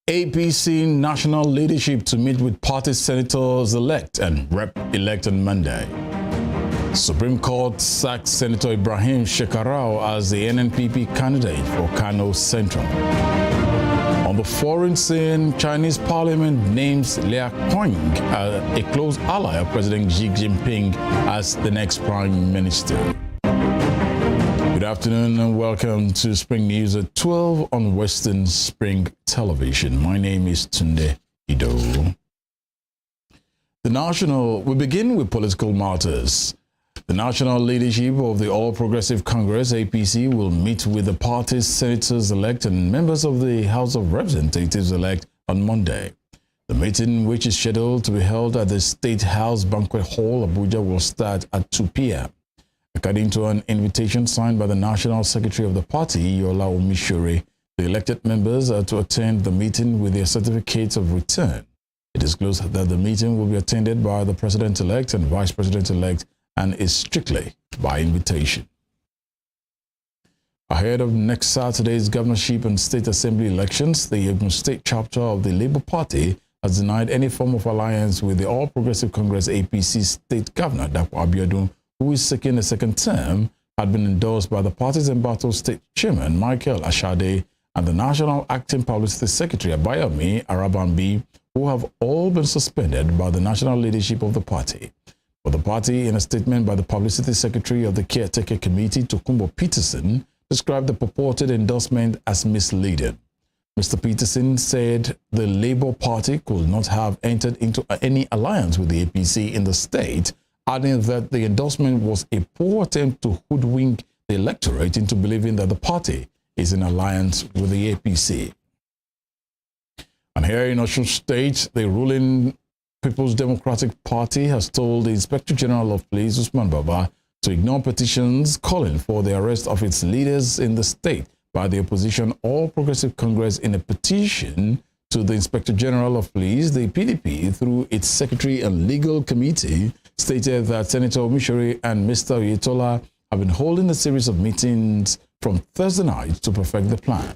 APC national leadership to meet with party senators-elect and rep-elect on Monday. Supreme Court sacked Senator Ibrahim Shekarau as the NNPP candidate for Kano Central. On the foreign scene, Chinese parliament names Liu Qing, a close ally of President Xi Jinping, as the next prime minister. Good afternoon and welcome to Spring News at 12 on Western Spring Television. My name is Tunde Ido. We begin with political matters. The national leadership of the All Progressive Congress, APC, will meet with the party's senators-elect and members of the House of Representatives-elect on Monday. The meeting, which is scheduled to be held at the State House Banquet Hall, Abuja, will start at 2 p.m. According to an invitation signed by the National Secretary of the party, Yola Omishore, the elected members are to attend the meeting with their certificates of return. It is disclosed that the meeting will be attended by the President-elect and Vice President-elect and is strictly by invitation. Ahead of next Saturday's governorship and state assembly elections, the Ogun State chapter of the Labour Party has denied any form of alliance with the All Progressive Congress APC state governor, Dapo Abiodun, who is seeking a second term, had been endorsed by the party's embattled state chairman, Michael Ashade, and the National Acting Publicity Secretary, Abayomi Arabambi, who have all been suspended by the national leadership of the party. For the party, in a statement by the Publicity Secretary of the Caretaker Committee, Tokumbo Peterson, described the purported endorsement as misleading. Mr. Peterson said the Labour Party could not have entered into any alliance with the APC in the state, adding that the endorsement was a poor attempt to hoodwink the electorate into believing that the party is in alliance with the APC. And here in Osun State, the ruling People's Democratic Party has told the Inspector General of Police, Usman Baba, to ignore petitions calling for the arrest of its leaders in the state by the opposition All Progressive Congress. In a petition to the Inspector General of Police, the PDP, through its Secretary and Legal Committee, stated that Senator Omishore and Mr. Oyetola have been holding a series of meetings from Thursday night to perfect the plan.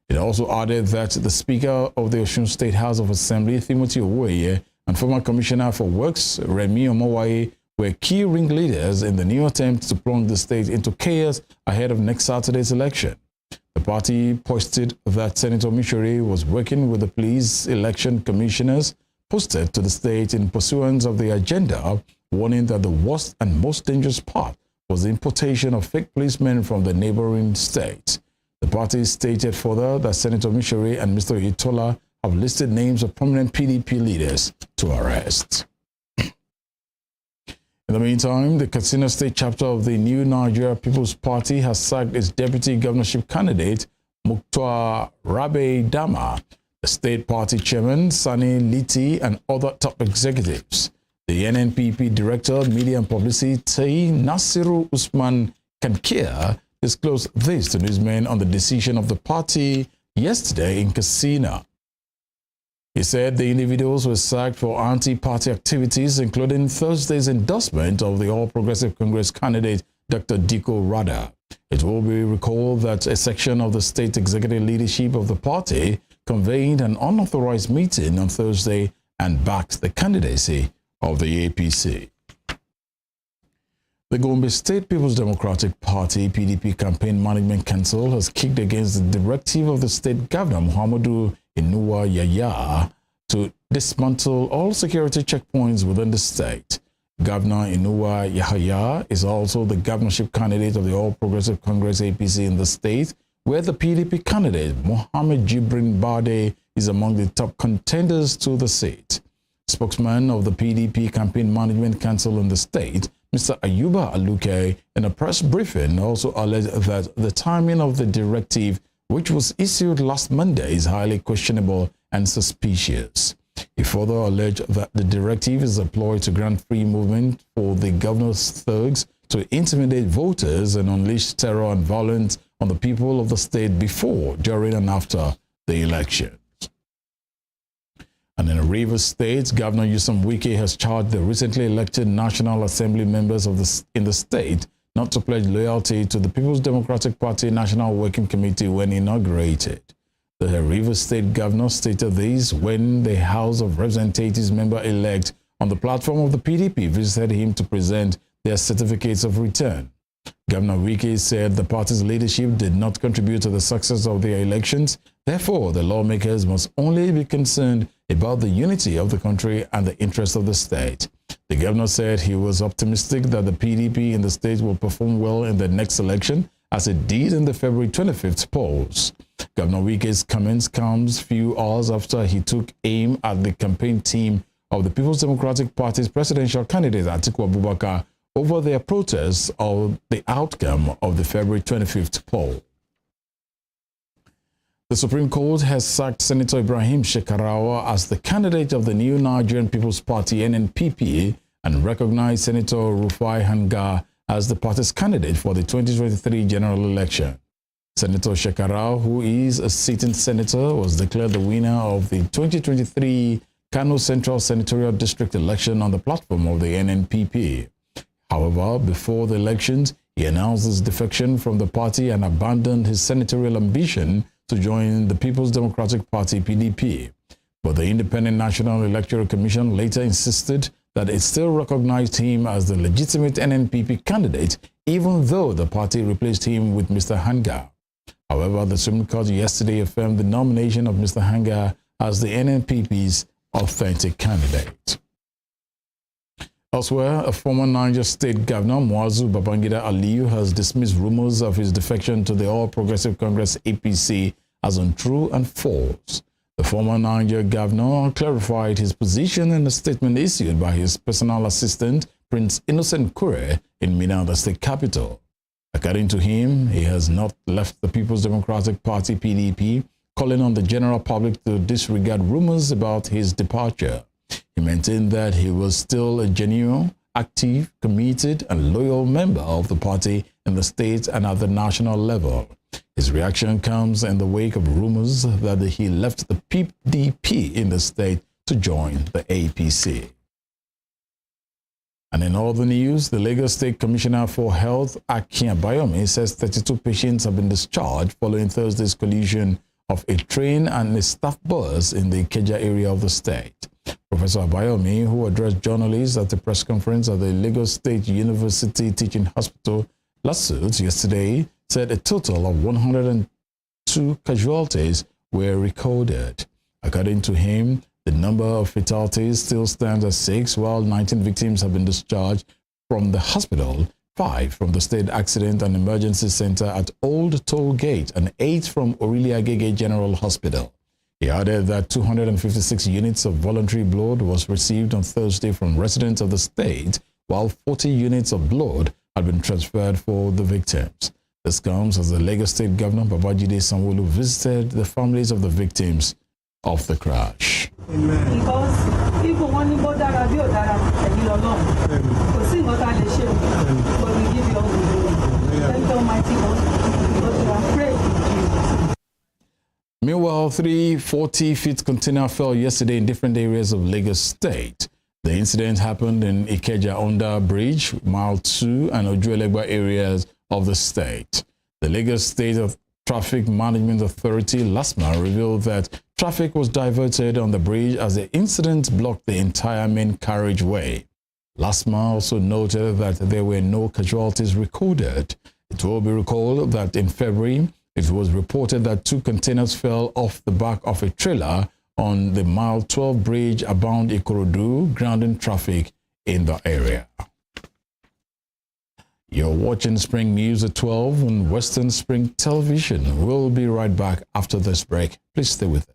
It also added that the Speaker of the Osun State House of Assembly, Timothy Owoye, and former Commissioner for Works, Remi Omowaye, were key ringleaders in the new attempt to plunge the state into chaos ahead of next Saturday's election. The party posted that Senator Omishore was working with the police election commissioners posted to the state in pursuance of the agenda, warning that the worst and most dangerous part was the importation of fake policemen from the neighboring state. The party stated further that Senator Omishore and Mr. Oyetola have listed names of prominent PDP leaders to arrest. In the meantime, the Katsina State chapter of the New Nigeria People's Party has sacked its deputy governorship candidate, Mukhtar Rabe Dama, the state party chairman, Sani Liti, and other top executives. The NNPP Director, Media and Publicity, Nasiru Usman Kankia, disclosed this to newsmen on the decision of the party yesterday in Katsina. He said the individuals were sacked for anti-party activities, including Thursday's endorsement of the All Progressive Congress candidate, Dr. Diko Rada. It will be recalled that a section of the state executive leadership of the party convened an unauthorized meeting on Thursday and backed the candidacy of the APC. The Gombe State People's Democratic Party PDP Campaign Management Council has kicked against the directive of the state governor, Muhammadu Inuwa Yaya, to dismantle all security checkpoints within the state. Governor Inuwa Yahaya is also the governorship candidate of the All Progressive Congress APC in the state, where the PDP candidate, Mohammed Jibrin Bade, is among the top contenders to the seat. Spokesman of the PDP Campaign Management Council in the state, Mr. Ayuba Aluke, in a press briefing, also alleged that the timing of the directive, which was issued last Monday, is highly questionable and suspicious. He further alleged that the directive is employed to grant free movement for the governor's thugs to intimidate voters and unleash terror and violence on the people of the state before, during, and after the election. And in Rivers State, Governor Nyesom Wike has charged the recently elected National Assembly members in the state not to pledge loyalty to the People's Democratic Party National Working Committee when inaugurated. The Rivers State governor stated this when the House of Representatives member-elect on the platform of the PDP visited him to present their certificates of return. Governor Wike said the party's leadership did not contribute to the success of their elections. Therefore, the lawmakers must only be concerned about the unity of the country and the interest of the state. The governor said he was optimistic that the PDP in the state will perform well in the next election, as it did in the February 25th polls. Governor Wike's comments comes few hours after he took aim at the campaign team of the People's Democratic Party's presidential candidate Atiku Abubakar over their protests of the outcome of the February 25th poll. The Supreme Court has sacked Senator Ibrahim Shekarawa as the candidate of the new Nigerian People's Party (NNPP) and recognized Senator Rufai Hanga as the party's candidate for the 2023 general election. Senator Shekarawa, who is a sitting senator, was declared the winner of the 2023 Kano Central Senatorial District election on the platform of the NNPP. However, before the elections, he announced his defection from the party and abandoned his senatorial ambition to join the People's Democratic Party (PDP). But the Independent National Electoral Commission later insisted that it still recognized him as the legitimate NNPP candidate, even though the party replaced him with Mr. Hanga. However, the Supreme Court yesterday affirmed the nomination of Mr. Hanga as the NNPP's authentic candidate. Elsewhere, a former Niger State Governor, Muazu Babangida Aliyu, has dismissed rumors of his defection to the All Progressive Congress (APC) as untrue and false. The former Niger Governor clarified his position in a statement issued by his personal assistant, Prince Innocent Kure, in Minna, the state capital. According to him, he has not left the People's Democratic Party (PDP), calling on the general public to disregard rumors about his departure. He maintained that he was still a genuine, active, committed, and loyal member of the party in the state and at the national level. His reaction comes in the wake of rumors that he left the PDP in the state to join the APC. And in other news, the Lagos State Commissioner for Health, Akin Abayomi, says 32 patients have been discharged following Thursday's collision of a train and a staff bus in the Ikeja area of the state. Professor Abayomi, who addressed journalists at a press conference at the Lagos State University Teaching Hospital, LASUT, yesterday, said a total of 102 casualties were recorded. According to him, the number of fatalities still stands at 6, while 19 victims have been discharged from the hospital, 5 from the State Accident and Emergency Center at Old Toll Gate, and 8 from Aurelia Agege General Hospital. He added that 256 units of voluntary blood was received on Thursday from residents of the state, while 40 units of blood had been transferred for the victims. This comes as the Lagos State Governor Babajide Sanwo-Olu visited the families of the victims of the crash. Amen. Because if one but we give you all the glory. Thank you, Almighty God, because you are great. Meanwhile, 3 40-foot containers fell yesterday in different areas of Lagos State. The incident happened in Ikeja Under Bridge, Mile 2, and Ojuelegba areas of the state. The Lagos State Traffic Management Authority, LASMA, revealed that traffic was diverted on the bridge as the incident blocked the entire main carriageway. LASMA also noted that there were no casualties recorded. It will be recalled that in February, it was reported that 2 containers fell off the back of a trailer on the Mile 12 bridge abound Ikorodu, grounding traffic in the area. You're watching Spring News at 12 on Western Spring Television. We'll be right back after this break. Please stay with us.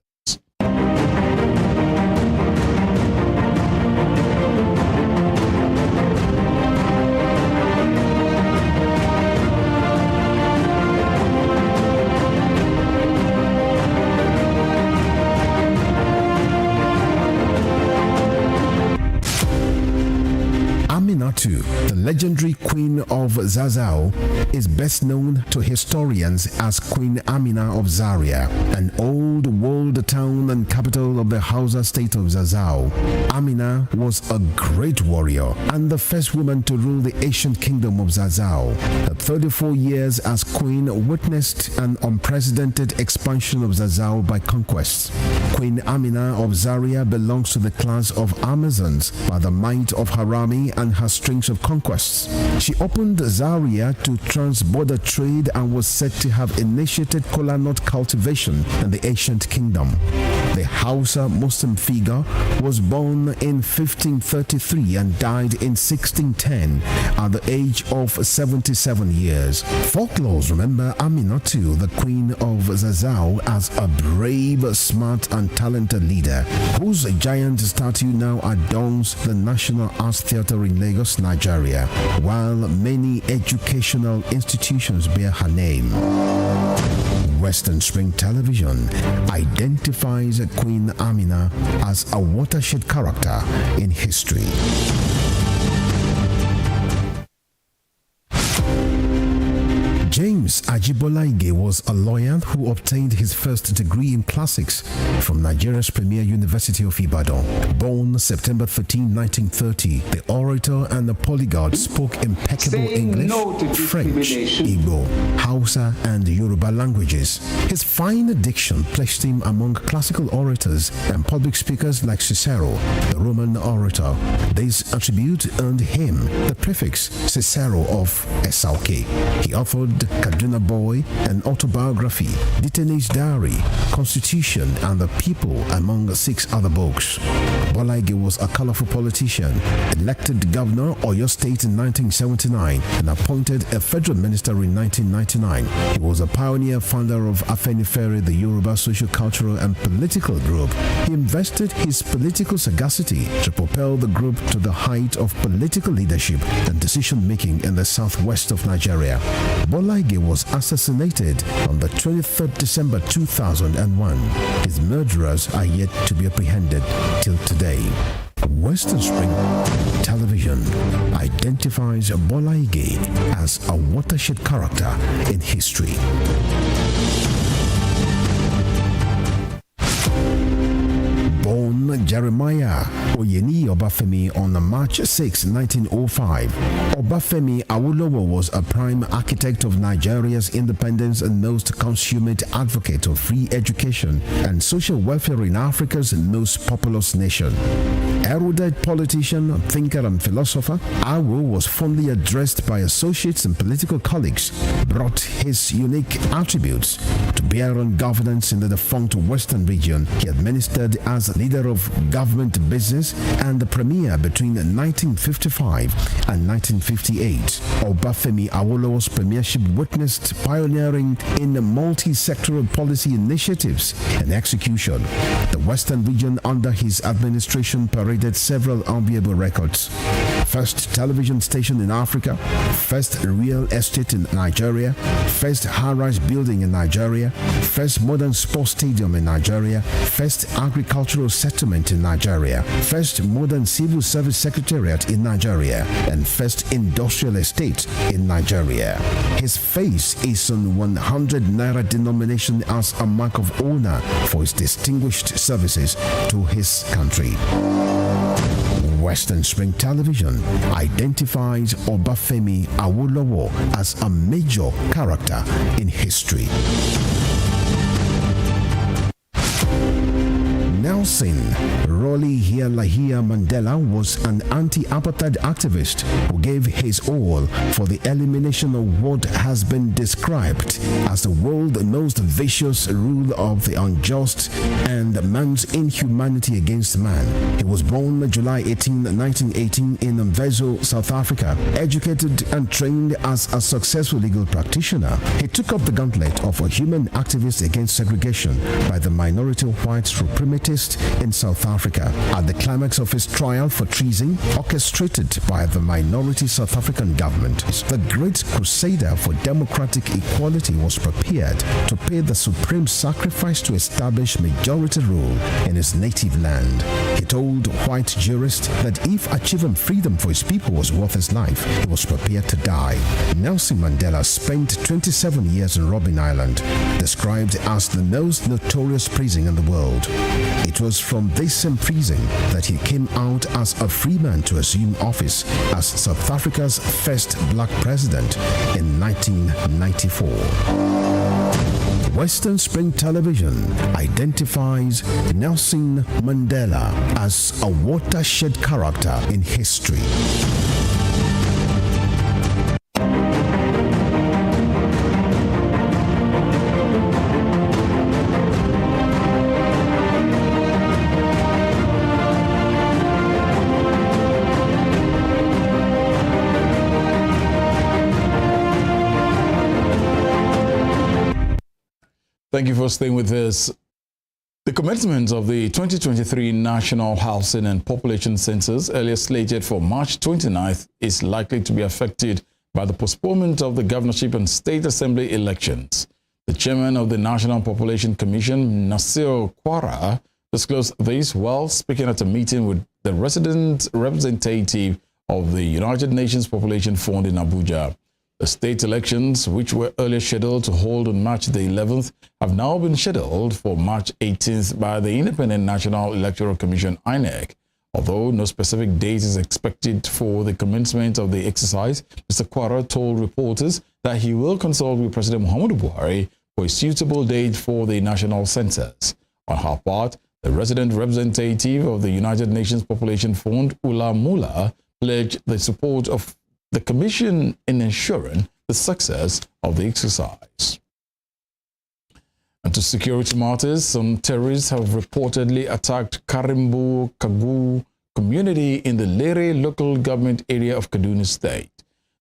Aminatu, the legendary Queen of Zazzau, is best known to historians as Queen Amina of Zaria, an old walled town and capital of the Hausa state of Zazzau. Amina was a great warrior and the first woman to rule the ancient kingdom of Zazzau. Her 34 years as queen witnessed an unprecedented expansion of Zazzau by conquests. Queen Amina of Zaria belongs to the class of Amazons by the might of her army and her strings of conquests. She opened Zaria to trans-border trade and was said to have initiated kola nut cultivation in the ancient kingdom. The Hausa Muslim figure was born in 1533 and died in 1610 at the age of 77 years. Folklores remember Aminatu, the Queen of Zazzau, as a brave, smart and talented leader whose giant statue now adorns the National Arts Theatre in Lagos, Nigeria, while many educational institutions bear her name. Western Spring Television identifies Queen Amina as a watershed character in history. James Ajibolaige was a lawyer who obtained his first degree in classics from Nigeria's premier university of Ibadan. Born September 13, 1930, the orator and the polyglot spoke impeccable English, French, Igbo, Hausa, and Yoruba languages. His fine diction placed him among classical orators and public speakers like Cicero, the Roman orator. This attribute earned him the prefix Cicero of Esauke. He authored Kaduna Boy, an autobiography, Detainee's Diary, Constitution, and the People, among 6 other books. Bolaige was a colorful politician, elected governor of Oyo State in 1979 and appointed a federal minister in 1999. He was a pioneer founder of Afenifere, the Yoruba social, cultural, and political group. He invested his political sagacity to propel the group to the height of political leadership and decision-making in the southwest of Nigeria. Bolaige was assassinated on the 23rd December 2001. His murderers are yet to be apprehended till today. Western Spring Television identifies Bolaige as a watershed character in history. Born Jeremiah Oyeni Obafemi on March 6, 1905, Obafemi Awolowo was a prime architect of Nigeria's independence and most consummate advocate of free education and social welfare in Africa's most populous nation. Erudite politician, thinker, and philosopher, Awo was fondly addressed by associates and political colleagues, brought his unique attributes to bear on governance in the defunct Western region. He administered as leader of government business and the premier between 1955 and 1958. Obafemi Awolowo's premiership witnessed pioneering in multi-sectoral policy initiatives and execution. The Western region under his administration paraded several enviable records. First television station in Africa, first real estate in Nigeria, first high-rise building in Nigeria, first modern sports stadium in Nigeria, first agricultural settlement in Nigeria, first modern civil service secretariat in Nigeria, and first industrial estate in Nigeria. His face is on 100 naira denomination as a mark of honor for his distinguished services to his country. Western Spring Television identifies Obafemi Awolowo as a major character in history. Nelson Rolihlahla Mandela was an anti-apartheid activist who gave his all for the elimination of what has been described as the world's most vicious rule of the unjust and man's inhumanity against man. He was born July 18, 1918 in Mvezo, South Africa, educated and trained as a successful legal practitioner. He took up the gauntlet of a human activist against segregation by the minority of white supremacist arrest in South Africa at the climax of his trial for treason orchestrated by the minority South African government. The great crusader for democratic equality was prepared to pay the supreme sacrifice to establish majority rule in his native land. He told white jurists that if achieving freedom for his people was worth his life, he was prepared to die. Nelson Mandela spent 27 years in Robben Island, described as the most notorious prison in the world. It was from this same prison that he came out as a free man to assume office as South Africa's first black president in 1994. Western Spring Television identifies Nelson Mandela as a watershed character in history. Thank you for staying with us. The commencement of the 2023 National Housing and Population Census, earlier slated for March 29th, is likely to be affected by the postponement of the governorship and state assembly elections. The chairman of the National Population Commission, Nasir Kwara, disclosed this while speaking at a meeting with the resident representative of the United Nations Population Fund in Abuja. The state elections, which were earlier scheduled to hold on March the 11th, have now been scheduled for March 18th by the Independent National Electoral Commission, INEC. Although no specific date is expected for the commencement of the exercise, Mr. Kwara told reporters that he will consult with President Muhammadu Buhari for a suitable date for the national census. On her part, the resident representative of the United Nations Population Fund, Ula Mula, pledged the support of the Commission in ensuring the success of the exercise. And to security matters, some terrorists have reportedly attacked Karimbu Kagu community in the Lere local government area of Kaduna State.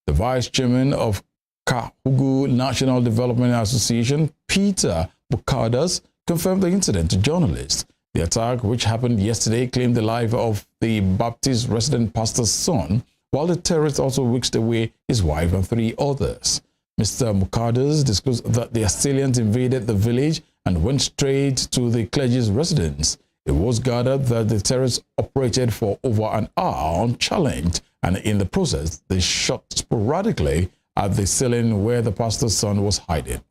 The vice chairman of Kahugu National Development Association, Peter Bukadas, confirmed the incident to journalists. The attack, which happened yesterday, claimed the life of the Baptist resident pastor's son, while the terrorists also whisked away his wife and 3 others. Mr. Mukadas disclosed that the assailants invaded the village and went straight to the clergy's residence. It was gathered that the terrorists operated for over an hour unchallenged, and in the process, they shot sporadically at the ceiling where the pastor's son was hiding.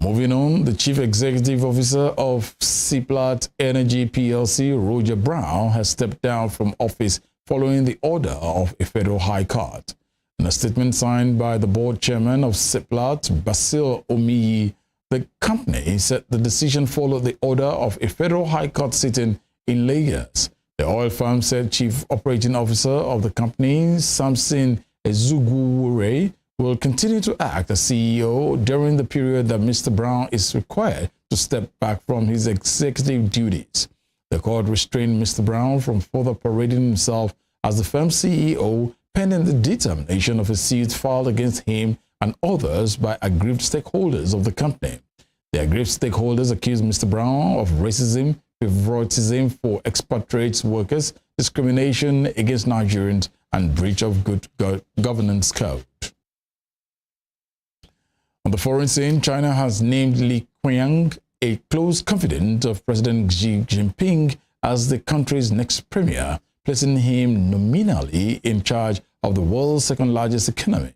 Moving on, the Chief Executive Officer of Seplat Energy PLC, Roger Brown, has stepped down from office following the order of a federal high court. In a statement signed by the board chairman of Seplat, Basil Omiyi, the company said the decision followed the order of a federal high court sitting in Lagos. The oil firm said Chief Operating Officer of the company, Samson Ezugwure, will continue to act as CEO during the period that Mr. Brown is required to step back from his executive duties. The court restrained Mr. Brown from further parading himself as the firm's CEO pending the determination of a suit filed against him and others by aggrieved stakeholders of the company. The aggrieved stakeholders accused Mr. Brown of racism, favoritism for expatriate workers, discrimination against Nigerians, and breach of good governance code. On the foreign scene, China has named Li Qiang, a close confidant of President Xi Jinping, as the country's next premier, placing him nominally in charge of the world's second-largest economy.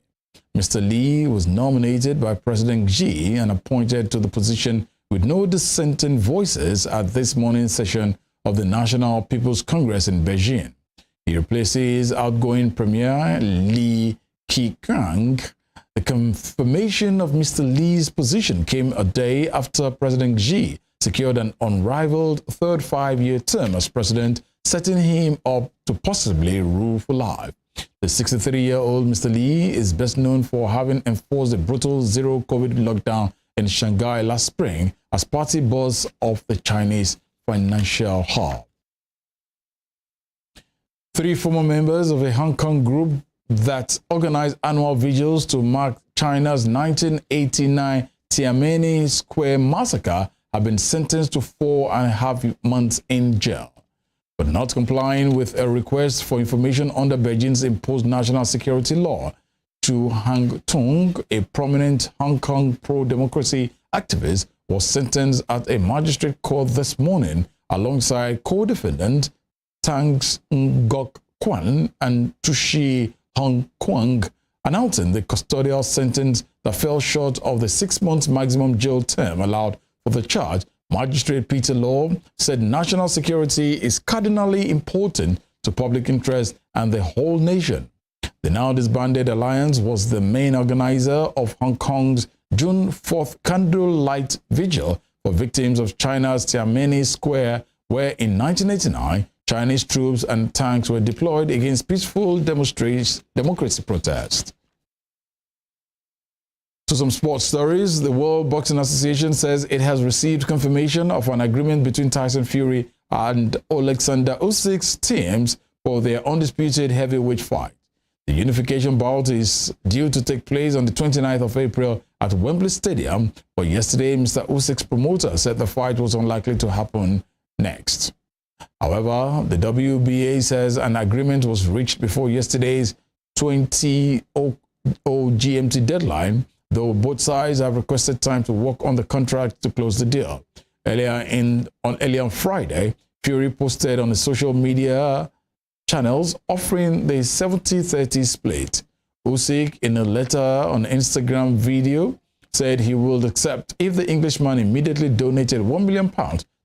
Mr. Li was nominated by President Xi and appointed to the position with no dissenting voices at this morning's session of the National People's Congress in Beijing. He replaces outgoing Premier Li Keqiang. The confirmation of Mr. Li's position came a day after President Xi secured an unrivaled third 5-year term as president, setting him up to possibly rule for life. The 63-year-old Mr. Li is best known for having enforced a brutal zero-COVID lockdown in Shanghai last spring as party boss of the Chinese financial hub. 3 former members of a Hong Kong group that organized annual vigils to mark China's 1989 Tiananmen Square massacre have been sentenced to 4.5 months in jail for not complying with a request for information under Beijing's imposed national security law. Chu Hang-tung, a prominent Hong Kong pro-democracy activist, was sentenced at a magistrate court this morning alongside co-defendant Tang Ngok Kwan and Tushi Hong Kwang, announcing the custodial sentence that fell short of the 6 months maximum jail term allowed for the charge. Magistrate Peter Law said national security is cardinally important to public interest and the whole nation. The now disbanded alliance was the main organizer of Hong Kong's June 4th candlelight vigil for victims of China's Tiananmen Square, where in 1989, Chinese troops and tanks were deployed against peaceful democracy protests. To some sports stories, the World Boxing Association says it has received confirmation of an agreement between Tyson Fury and Alexander Usyk's teams for their undisputed heavyweight fight. The unification bout is due to take place on the 29th of April at Wembley Stadium, but yesterday Mr. Usyk's promoter said the fight was unlikely to happen next. However, the WBA says an agreement was reached before yesterday's 20:00 GMT deadline, though both sides have requested time to work on the contract to close the deal. Earlier on Friday, Fury posted on the social media channels offering the 70-30 split. Usyk, in a letter on Instagram video, said he would accept if the Englishman immediately donated £1 million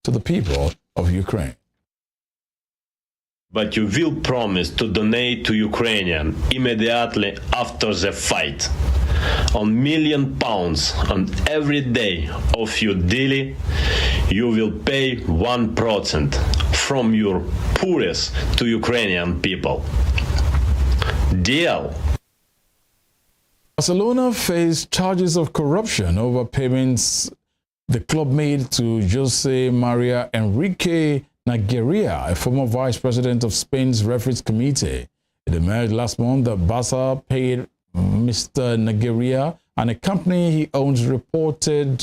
to the people of Ukraine. But you will promise to donate to Ukrainian immediately after the fight. On £1 million on every day of your daily, you will pay 1% from your poorest to Ukrainian people. Deal? Barcelona faced charges of corruption over payments the club made to Jose Maria Enrique Negreira, a former vice president of Spain's referees committee. It emerged last month that Barca paid Mr. Negreira and a company he owns a reported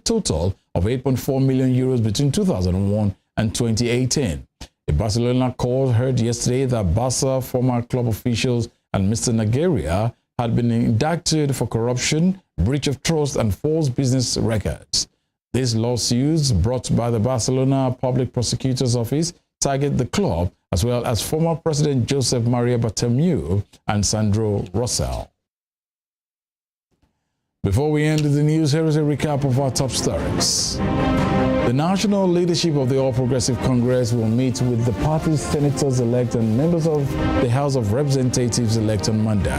total of 8.4 million euros between 2001 and 2018. A Barcelona court heard yesterday that Barca former club officials and Mr. Negreira had been indicted for corruption, breach of trust, and false business records. These lawsuits, brought by the Barcelona Public Prosecutor's Office, target the club as well as former President Josep Maria Bartomeu and Sandro Rosell. Before we end the news, here is a recap of our top stories. The national leadership of the All Progressive Congress will meet with the party's senators-elect and members of the House of Representatives-elect on Monday.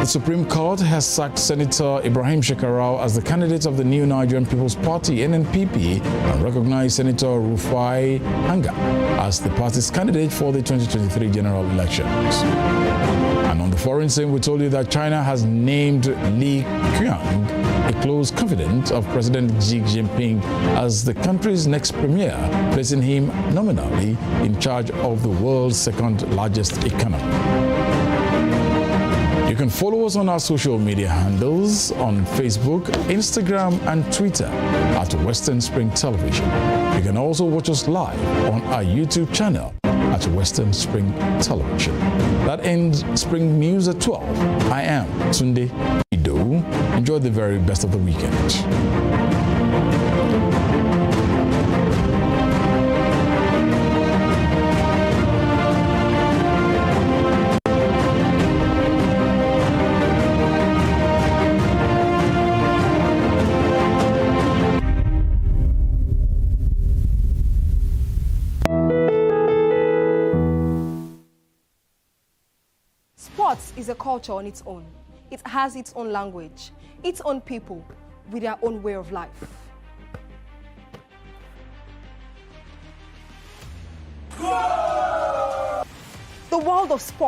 The Supreme Court has sacked Senator Ibrahim Shekarau as the candidate of the new Nigerian People's Party, NNPP, and recognized Senator Rufai Hanga as the party's candidate for the 2023 general elections. And on the foreign scene, we told you that China has named Li Qiang, a close confidant of President Xi Jinping, as the country's next premier, placing him nominally in charge of the world's second largest economy. You can follow us on our social media handles on Facebook, Instagram, and Twitter at Western Spring Television. You can also watch us live on our YouTube channel at Western Spring Television. That ends Spring News at 12. I am Tunde Ido. Enjoy the very best of the weekend. Sports is a culture on its own. It has its own language, its own people, with their own way of life. The world of sport